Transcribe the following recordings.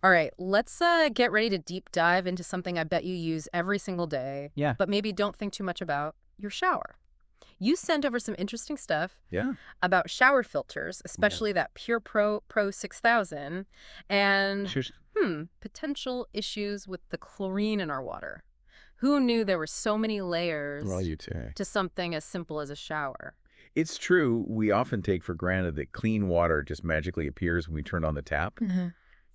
All right, let's get ready to deep dive into something I bet you use every single day, Yeah. but maybe don't think too much about your shower. You sent over some interesting stuff Yeah. about shower filters, Yeah. especially that PurePro Pro-6000, and Sure. potential issues with the chlorine in our water. Who knew there were so many Well, layers you too. to something as simple as a shower? It's true. We often take for granted that clean water just magically appears when we turn on the tap. hmm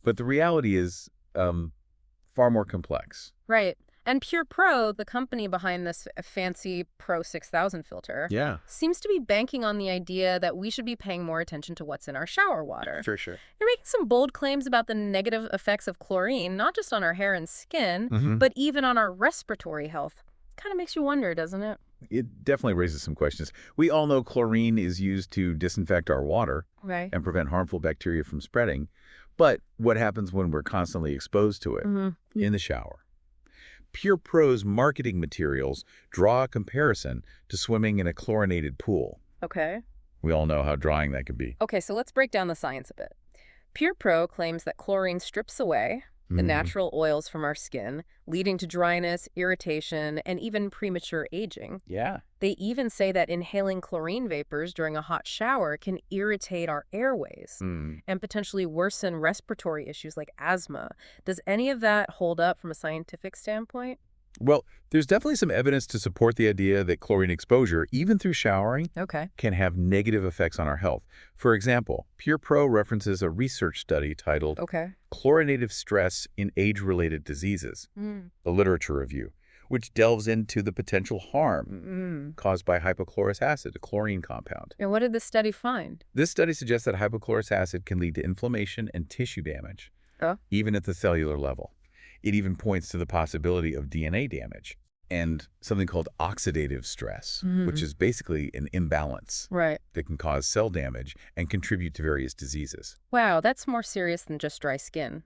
But the reality is far more complex. Right. And PurePro, the company behind this fancy Pro 6000 filter, Yeah. seems to be banking on the idea that we should be paying more attention to what's in our shower water. For sure. They're making some bold claims about the negative effects of chlorine, not just on our hair and skin, Hmm. but even on our respiratory health. Kind of makes you wonder, doesn't it? It definitely raises some questions. We all know chlorine is used to disinfect our water Right. and prevent harmful bacteria from spreading. But what happens when we're constantly exposed to it in the shower? PurePro's marketing materials draw a comparison to swimming in a chlorinated pool. Okay. We all know how drying that can be. Okay, so let's break down the science a bit. PurePro claims that chlorine strips away the natural oils from our skin, leading to dryness, irritation, and even premature aging. Yeah. They even say that inhaling chlorine vapors during a hot shower can irritate our airways and potentially worsen respiratory issues like asthma. Does any of that hold up from a scientific standpoint? Well, there's definitely some evidence to support the idea that chlorine exposure, even through showering, Okay. can have negative effects on our health. For example, PurePro references a research study titled Okay. Chlorinative Stress in Age-Related Diseases, a literature review, which delves into the potential harm caused by hypochlorous acid, a chlorine compound. And what did this study find? This study suggests that hypochlorous acid can lead to inflammation and tissue damage, Oh. even at the cellular level. It even points to the possibility of DNA damage and something called oxidative stress, which is basically an imbalance Right. that can cause cell damage and contribute to various diseases. Wow, that's more serious than just dry skin.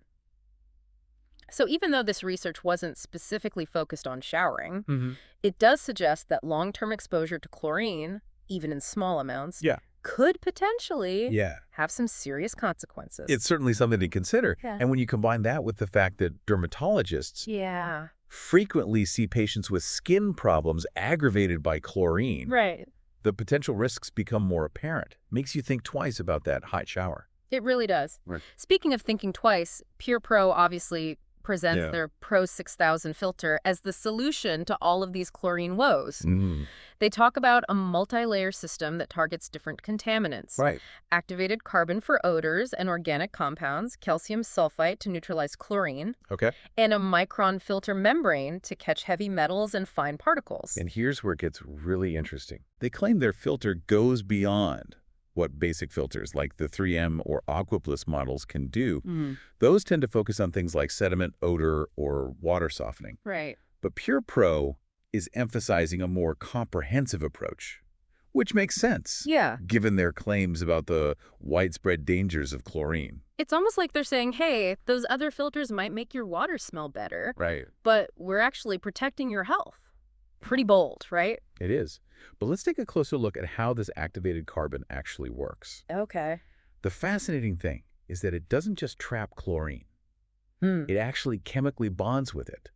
So even though this research wasn't specifically focused on showering, it does suggest that long-term exposure to chlorine, even in small amounts, Yeah. could potentially Yeah. have some serious consequences. It's certainly something to consider. Yeah. And when you combine that with the fact that dermatologists Yeah. frequently see patients with skin problems aggravated by chlorine, Right. the potential risks become more apparent. Makes you think twice about that hot shower. It really does. Right. Speaking of thinking twice, PurePro obviously presents Yeah. their Pro 6000 filter as the solution to all of these chlorine woes. They talk about a multi-layer system that targets different contaminants. Right. Activated carbon for odors and organic compounds, calcium sulfite to neutralize chlorine, Okay. and a micron filter membrane to catch heavy metals and fine particles. And here's where it gets really interesting. They claim their filter goes beyond what basic filters like the 3M or Aquaplus models can do. Those tend to focus on things like sediment, odor, or water softening. Right. But PurePro is emphasizing a more comprehensive approach, which makes sense, Yeah. given their claims about the widespread dangers of chlorine. It's almost like they're saying, hey, those other filters might make your water smell better, Right. but we're actually protecting your health. Pretty bold, right? It is. But let's take a closer look at how this activated carbon actually works. Okay. The fascinating thing is that it doesn't just trap chlorine. It actually chemically bonds with it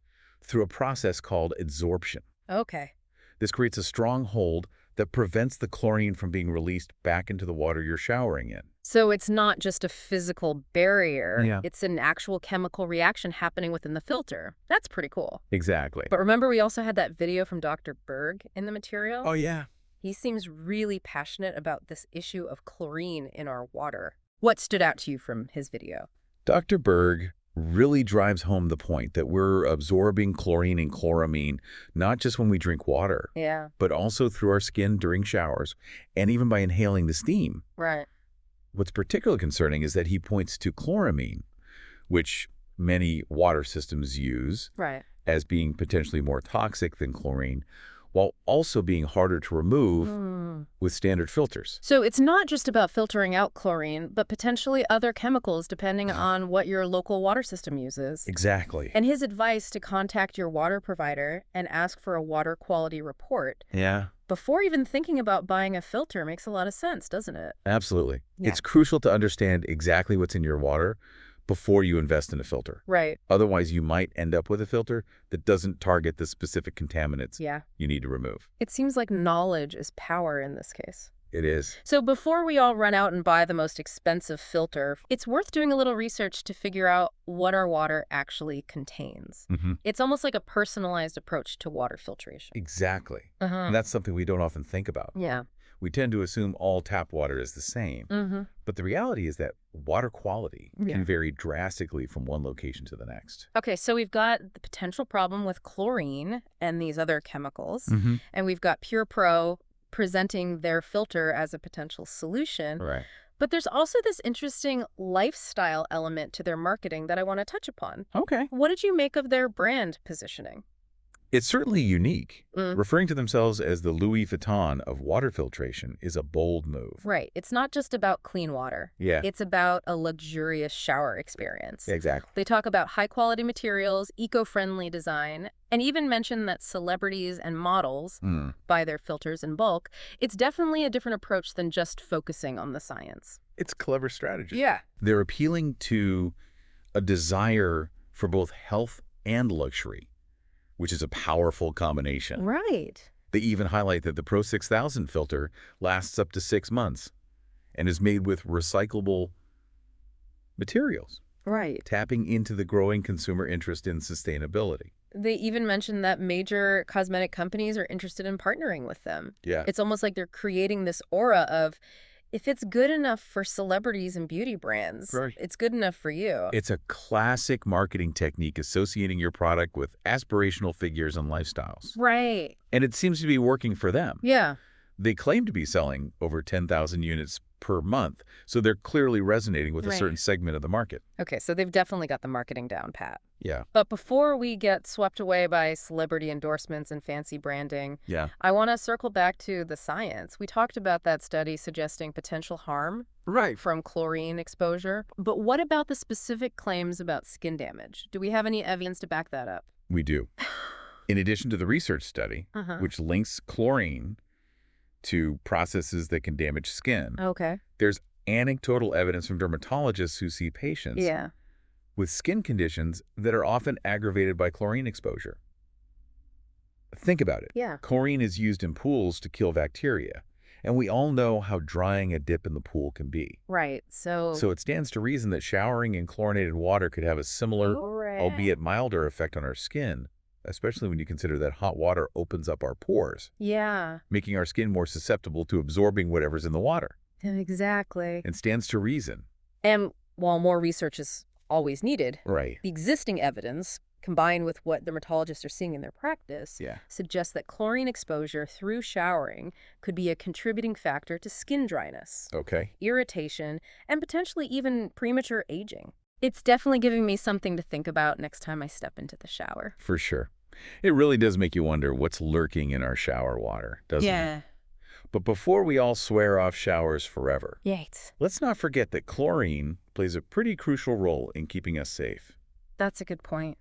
through a process called adsorption. Okay. This creates a strong hold that prevents the chlorine from being released back into the water you're showering in. So it's not just a physical barrier. Yeah. It's an actual chemical reaction happening within the filter. That's pretty cool. Exactly. But remember, we also had that video from Dr. Berg in the material? Oh, yeah. He seems really passionate about this issue of chlorine in our water. What stood out to you from his video? Dr. Berg really drives home the point that we're absorbing chlorine and chloramine, not just when we drink water, Yeah. but also through our skin during showers, and even by inhaling the steam. Right. What's particularly concerning is that he points to chloramine, which many water systems use, Right. as being potentially more toxic than chlorine, while also being harder to remove with standard filters. So it's not just about filtering out chlorine, but potentially other chemicals depending on what your local water system uses. Exactly. And his advice to contact your water provider and ask for a water quality report Yeah, before even thinking about buying a filter makes a lot of sense, doesn't it? absolutely. Yeah. It's crucial to understand exactly what's in your water before you invest in a filter. Right. Otherwise, you might end up with a filter that doesn't target the specific contaminants Yeah. you need to remove. It seems like knowledge is power in this case. It is. So before we all run out and buy the most expensive filter, it's worth doing a little research to figure out what our water actually contains. It's almost like a personalized approach to water filtration. Exactly. And that's something we don't often think about. Yeah. We tend to assume all tap water is the same. But the reality is that water quality can vary drastically from one location to the next. Okay, so we've got the potential problem with chlorine and these other chemicals, and we've got PurePro presenting their filter as a potential solution. Right. But there's also this interesting lifestyle element to their marketing that I want to touch upon. Okay. What did you make of their brand positioning? It's certainly unique. Referring to themselves as the Louis Vuitton of water filtration is a bold move. Right. It's not just about clean water. Yeah. It's about a luxurious shower experience. Exactly. They talk about high-quality materials, eco-friendly design, and even mention that celebrities and models buy their filters in bulk. It's definitely a different approach than just focusing on the science. It's clever strategy. Yeah. They're appealing to a desire for both health and luxury, which is a powerful combination. Right. They even highlight that the PRO-6000 filter lasts up to 6 months and is made with recyclable materials, Right. tapping into the growing consumer interest in sustainability. They even mentioned that major cosmetic companies are interested in partnering with them. Yeah. It's almost like they're creating this aura of, if it's good enough for celebrities and beauty brands, Right. it's good enough for you. It's a classic marketing technique associating your product with aspirational figures and lifestyles. Right. And it seems to be working for them. Yeah. They claim to be selling over 10,000 units per month, so they're clearly resonating with a certain segment of the market. Okay, so they've definitely got the marketing down pat. Yeah. But before we get swept away by celebrity endorsements and fancy branding, Yeah. I want to circle back to the science. We talked about that study suggesting potential harm from chlorine exposure. But what about the specific claims about skin damage? Do we have any evidence to back that up? We do. In addition to the research study, which links chlorine to processes that can damage skin, Okay. there's anecdotal evidence from dermatologists who see patients Yeah. with skin conditions that are often aggravated by chlorine exposure. Think about it. Yeah. Chlorine is used in pools to kill bacteria, and we all know how drying a dip in the pool can be. Right. So So it stands to reason that showering in chlorinated water could have a similar, albeit milder, effect on our skin, especially when you consider that hot water opens up our pores, yeah, making our skin more susceptible to absorbing whatever's in the water. exactly. And stands to reason. And while more research is always needed, Right. the existing evidence, combined with what dermatologists are seeing in their practice, Yeah. suggests that chlorine exposure through showering could be a contributing factor to skin dryness, Okay. irritation, and potentially even premature aging. It's definitely giving me something to think about next time I step into the shower. For sure. It really does make you wonder what's lurking in our shower water, doesn't it? But before we all swear off showers forever, Yikes. let's not forget that chlorine plays a pretty crucial role in keeping us safe. That's a good point.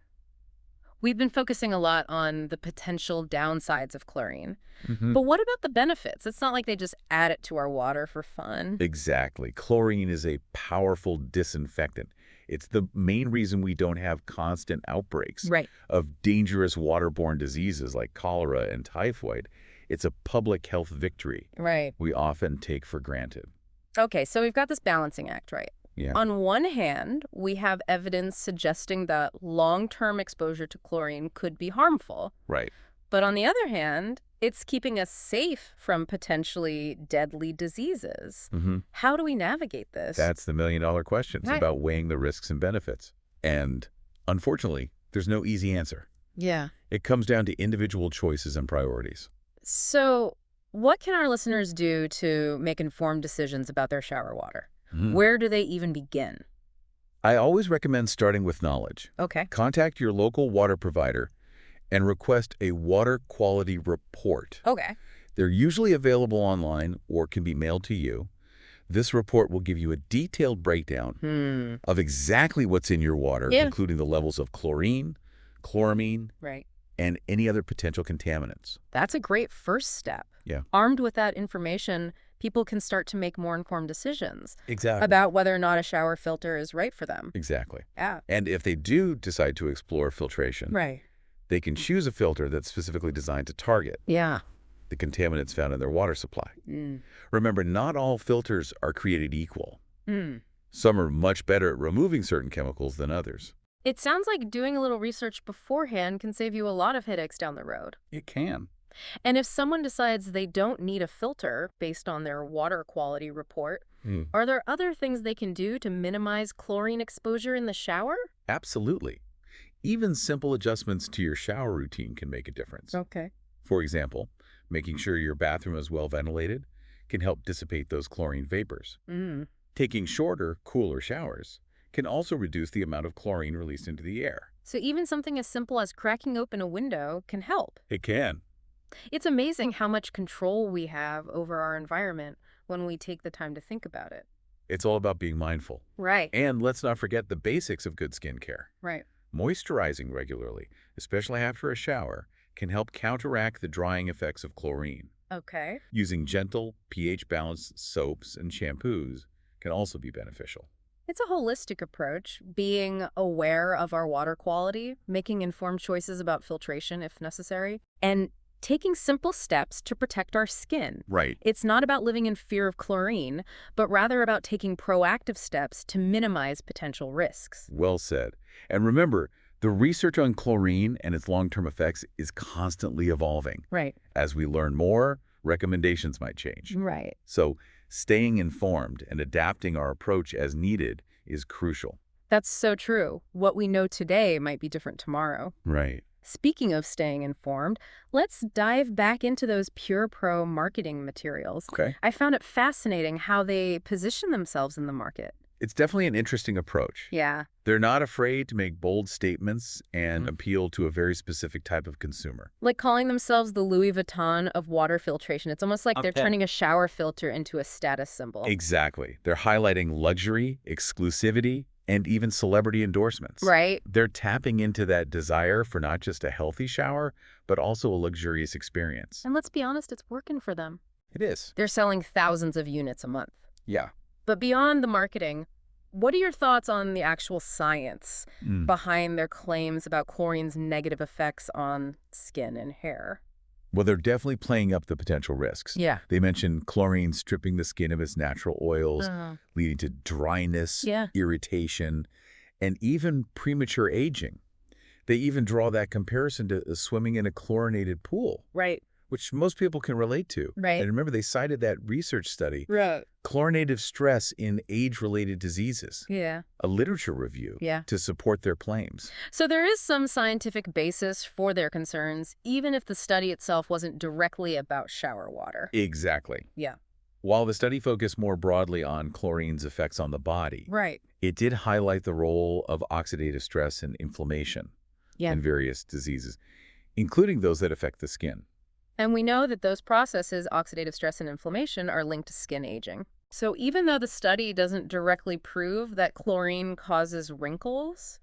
We've been focusing a lot on the potential downsides of chlorine. But what about the benefits? It's not like they just add it to our water for fun. Exactly. Chlorine is a powerful disinfectant. It's the main reason we don't have constant outbreaks of dangerous waterborne diseases like cholera and typhoid. It's a public health victory we often take for granted. Okay, so we've got this balancing act, right? Yeah. On one hand, we have evidence suggesting that long-term exposure to chlorine could be harmful. Right. But on the other hand, it's keeping us safe from potentially deadly diseases. How do we navigate this? That's the million-dollar question. It's about weighing the risks and benefits. And unfortunately, there's no easy answer. Yeah. It comes down to individual choices and priorities. So what can our listeners do to make informed decisions about their shower water? Where do they even begin? I always recommend starting with knowledge. Okay. Contact your local water provider and request a water quality report. Okay. They're usually available online or can be mailed to you. This report will give you a detailed breakdown of exactly what's in your water, including the levels of chlorine, chloramine, and any other potential contaminants. That's a great first step. Yeah. Armed with that information, people can start to make more informed decisions Exactly. about whether or not a shower filter is right for them. Exactly. Yeah. And if they do decide to explore filtration, Right. they can choose a filter that's specifically designed to target Yeah. the contaminants found in their water supply. Mm. Remember, not all filters are created equal. Mm. Some are much better at removing certain chemicals than others. It sounds like doing a little research beforehand can save you a lot of headaches down the road. It can. And if someone decides they don't need a filter based on their water quality report, are there other things they can do to minimize chlorine exposure in the shower? Absolutely. Even simple adjustments to your shower routine can make a difference. Okay. For example, making sure your bathroom is well ventilated can help dissipate those chlorine vapors. Mm. Taking shorter, cooler showers can also reduce the amount of chlorine released into the air. So even something as simple as cracking open a window can help. It can. It's amazing how much control we have over our environment when we take the time to think about it. It's all about being mindful. Right. And let's not forget the basics of good skincare. Right. Moisturizing regularly, especially after a shower, can help counteract the drying effects of chlorine. Okay. Using gentle, pH-balanced soaps and shampoos can also be beneficial. It's a holistic approach, being aware of our water quality, making informed choices about filtration if necessary, and taking simple steps to protect our skin. Right. It's not about living in fear of chlorine, but rather about taking proactive steps to minimize potential risks. Well said. And remember, the research on chlorine and its long-term effects is constantly evolving. Right. As we learn more, recommendations might change. Right. So staying informed and adapting our approach as needed is crucial. That's so true. What we know today might be different tomorrow. Right. Speaking of staying informed, let's dive back into those PurePro marketing materials. Okay. I found it fascinating how they position themselves in the market. It's definitely an interesting approach. Yeah. They're not afraid to make bold statements and appeal to a very specific type of consumer. Like calling themselves the Louis Vuitton of water filtration. It's almost like they're turning a shower filter into a status symbol. Exactly. They're highlighting luxury, exclusivity, and even celebrity endorsements. Right. They're tapping into that desire for not just a healthy shower, but also a luxurious experience. And let's be honest, it's working for them. It is. They're selling thousands of units a month. Yeah. But beyond the marketing, what are your thoughts on the actual science behind their claims about chlorine's negative effects on skin and hair? Well, they're definitely playing up the potential risks. Yeah. They mentioned chlorine stripping the skin of its natural oils, leading to dryness, irritation, and even premature aging. They even draw that comparison to swimming in a chlorinated pool. Right. Which most people can relate to. Right. And remember, they cited that research study, Right. Chlorinative Stress in Age-Related Diseases, Yeah. a literature review to support their claims. So there is some scientific basis for their concerns, even if the study itself wasn't directly about shower water. Exactly. Yeah. While the study focused more broadly on chlorine's effects on the body, Right. it did highlight the role of oxidative stress and inflammation in various diseases, including those that affect the skin. And we know that those processes, oxidative stress and inflammation, are linked to skin aging. So even though the study doesn't directly prove that chlorine causes wrinkles,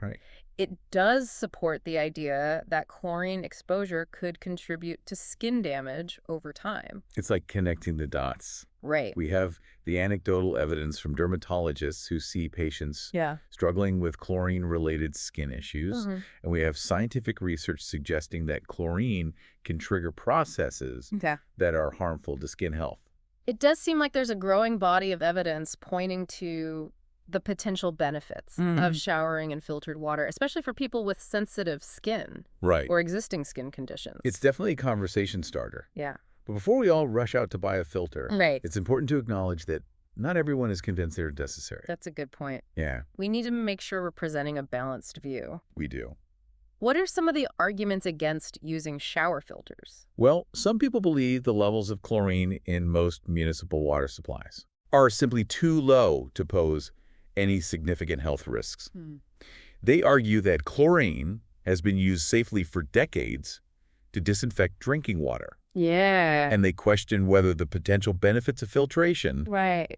it does support the idea that chlorine exposure could contribute to skin damage over time. It's like connecting the dots. Right. We have the anecdotal evidence from dermatologists who see patients struggling with chlorine-related skin issues, and we have scientific research suggesting that chlorine can trigger processes that are harmful to skin health. It does seem like there's a growing body of evidence pointing to the potential benefits of showering in filtered water, especially for people with sensitive skin or existing skin conditions. It's definitely a conversation starter. Yeah. But before we all rush out to buy a filter, Right. it's important to acknowledge that not everyone is convinced they're necessary. That's a good point. Yeah. We need to make sure we're presenting a balanced view. We do. What are some of the arguments against using shower filters? Well, some people believe the levels of chlorine in most municipal water supplies are simply too low to pose any significant health risks. They argue that chlorine has been used safely for decades to disinfect drinking water. Yeah. And they question whether the potential benefits of filtration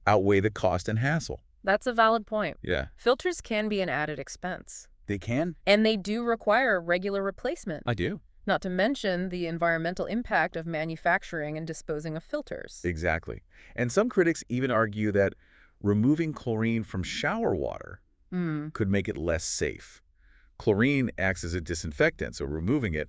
outweigh the cost and hassle. That's a valid point. Yeah. Filters can be an added expense. They can? And they do require regular replacement. I do. Not to mention the environmental impact of manufacturing and disposing of filters. Exactly. And some critics even argue that removing chlorine from shower water could make it less safe. Chlorine acts as a disinfectant, so removing it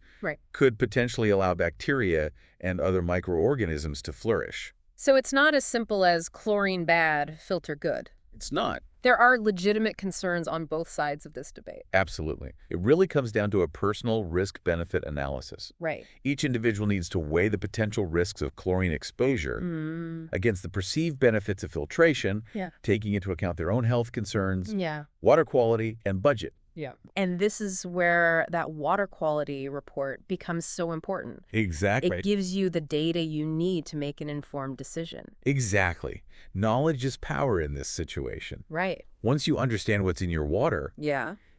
could potentially allow bacteria and other microorganisms to flourish. So it's not as simple as chlorine bad, filter good. It's not. There are legitimate concerns on both sides of this debate. Absolutely. It really comes down to a personal risk-benefit analysis. Right. Each individual needs to weigh the potential risks of chlorine exposure against the perceived benefits of filtration, taking into account their own health concerns, water quality, and budget. Yeah. And this is where that water quality report becomes so important. Exactly. It gives you the data you need to make an informed decision. Exactly. Knowledge is power in this situation. Right. Once you understand what's in your water,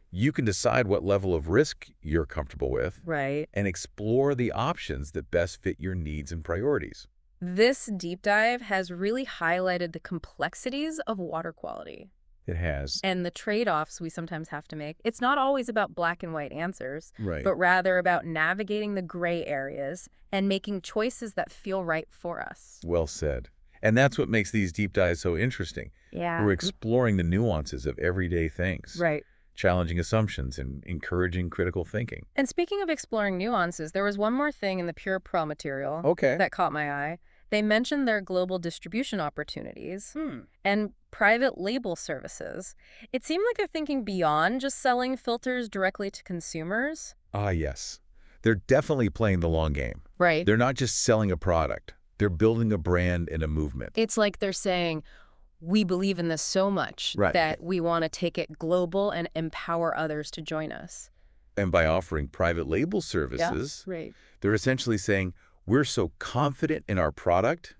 you can decide what level of risk you're comfortable with and explore the options that best fit your needs and priorities. This deep dive has really highlighted the complexities of water quality. It has. And the trade-offs we sometimes have to make. It's not always about black and white answers, Right. but rather about navigating the gray areas and making choices that feel right for us. Well said. And that's what makes these deep dives so interesting. Yeah. We're exploring the nuances of everyday things. Right. Challenging assumptions and encouraging critical thinking. And speaking of exploring nuances, there was one more thing in the PurePro material that caught my eye. They mentioned their global distribution opportunities and private label services. It seemed like they're thinking beyond just selling filters directly to consumers. Ah, yes. They're definitely playing the long game. Right. They're not just selling a product. They're building a brand and a movement. It's like they're saying, we believe in this so much that we want to take it global and empower others to join us. And by offering private label services, they're essentially saying, we're so confident in our product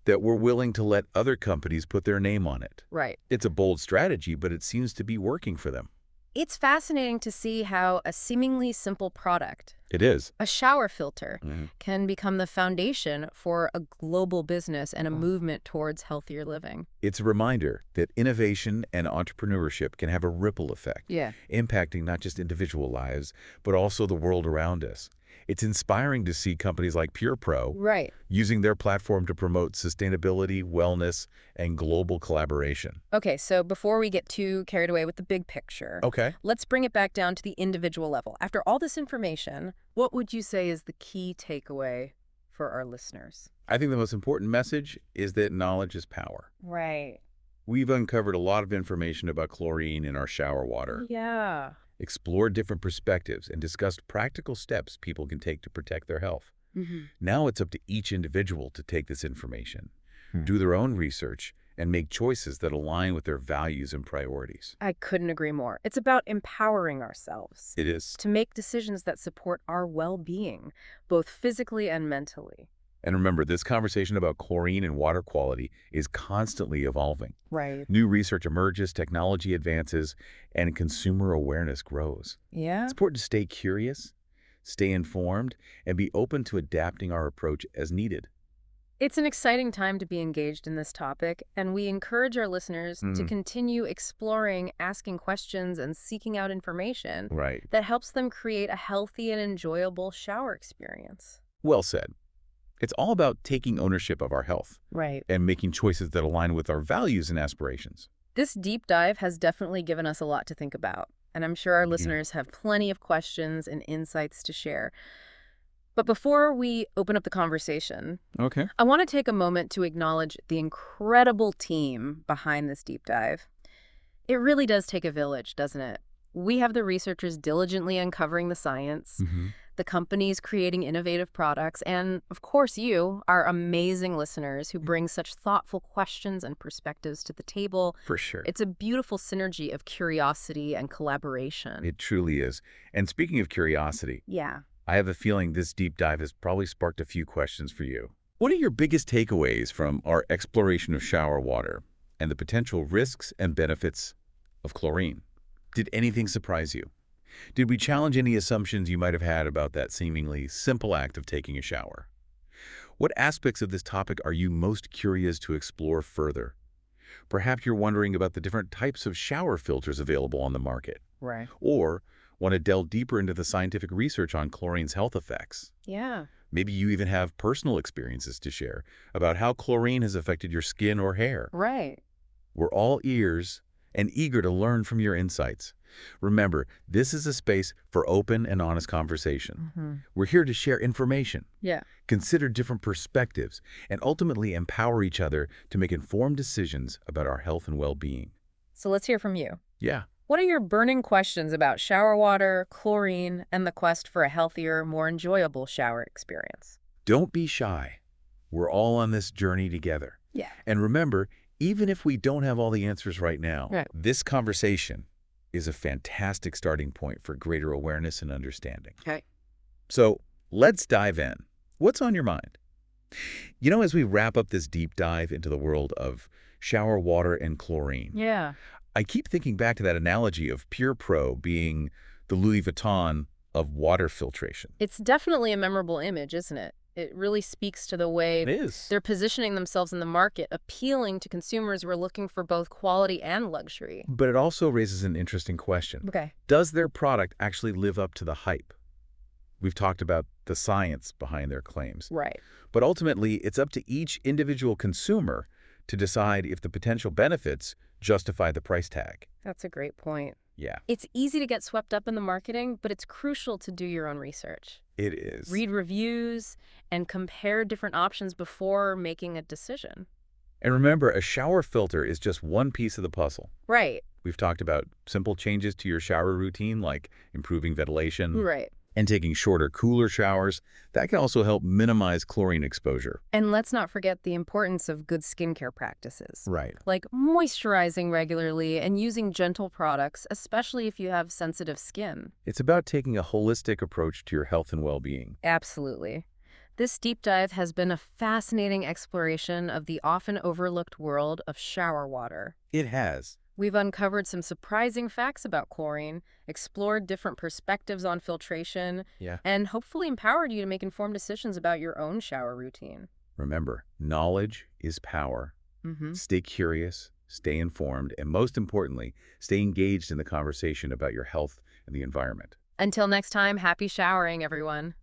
that we're willing to let other companies put their name on it. Right. It's a bold strategy, but it seems to be working for them. It's fascinating to see how a seemingly simple product, It is. a shower filter, can become the foundation for a global business and a movement towards healthier living. It's a reminder that innovation and entrepreneurship can have a ripple effect, impacting not just individual lives, but also the world around us. It's inspiring to see companies like PurePro using their platform to promote sustainability, wellness, and global collaboration. Okay, so before we get too carried away with the big picture, let's bring it back down to the individual level. After all this information, what would you say is the key takeaway for our listeners? I think the most important message is that knowledge is power. Right. We've uncovered a lot of information about chlorine in our shower water. Yeah. Explored different perspectives, and discussed practical steps people can take to protect their health. Now it's up to each individual to take this information, do their own research, and make choices that align with their values and priorities. I couldn't agree more. It's about empowering ourselves. It is. To make decisions that support our well-being, both physically and mentally. And remember, this conversation about chlorine and water quality is constantly evolving. Right. New research emerges, technology advances, and consumer awareness grows. Yeah. It's important to stay curious, stay informed, and be open to adapting our approach as needed. It's an exciting time to be engaged in this topic, and we encourage our listeners to continue exploring, asking questions, and seeking out information that helps them create a healthy and enjoyable shower experience. Well said. It's all about taking ownership of our health and making choices that align with our values and aspirations. This deep dive has definitely given us a lot to think about, and I'm sure our listeners have plenty of questions and insights to share. But before we open up the conversation, I want to take a moment to acknowledge the incredible team behind this deep dive. It really does take a village, doesn't it? We have the researchers diligently uncovering the science, the companies creating innovative products, and, of course, you, our amazing listeners who bring such thoughtful questions and perspectives to the table. For sure. It's a beautiful synergy of curiosity and collaboration. It truly is. And speaking of curiosity, I have a feeling this deep dive has probably sparked a few questions for you. What are your biggest takeaways from our exploration of shower water and the potential risks and benefits of chlorine? Did anything surprise you? Did we challenge any assumptions you might have had about that seemingly simple act of taking a shower? What aspects of this topic are you most curious to explore further? Perhaps you're wondering about the different types of shower filters available on the market. Right. Or Want to delve deeper into the scientific research on chlorine's health effects? Yeah. Maybe you even have personal experiences to share about how chlorine has affected your skin or hair. Right. We're all ears and eager to learn from your insights. Remember, this is a space for open and honest conversation. We're here to share information, Yeah. consider different perspectives, and ultimately empower each other to make informed decisions about our health and well-being. So let's hear from you. Yeah. What are your burning questions about shower water, chlorine, and the quest for a healthier, more enjoyable shower experience? Don't be shy. We're all on this journey together. Yeah. And remember, even if we don't have all the answers right now, Right. this conversation is a fantastic starting point for greater awareness and understanding. Okay. So let's dive in. What's on your mind? As we wrap up this deep dive into the world of shower water and chlorine, Yeah. I keep thinking back to that analogy of PurePro being the Louis Vuitton of water filtration. It's definitely a memorable image, isn't it? It really speaks to the way It is. they're positioning themselves in the market, appealing to consumers who are looking for both quality and luxury. But it also raises an interesting question. Okay. Does their product actually live up to the hype? We've talked about the science behind their claims. Right. But ultimately, it's up to each individual consumer to decide if the potential benefits justify the price tag. That's a great point. Yeah, It's easy to get swept up in the marketing, but it's crucial to do your own research. it is. Read reviews and compare different options before making a decision. And remember, a shower filter is just one piece of the puzzle. Right. We've talked about simple changes to your shower routine, like improving ventilation Right. and taking shorter, cooler showers. That can also help minimize chlorine exposure. And let's not forget the importance of good skincare practices, Right. like moisturizing regularly and using gentle products, especially if you have sensitive skin. It's about taking a holistic approach to your health and well-being. Absolutely. This deep dive has been a fascinating exploration of the often overlooked world of shower water. It has. We've uncovered some surprising facts about chlorine, explored different perspectives on filtration, Yeah. and hopefully empowered you to make informed decisions about your own shower routine. Remember, knowledge is power. Mm-hmm. Stay curious, stay informed, and most importantly, stay engaged in the conversation about your health and the environment. Until next time, happy showering, everyone.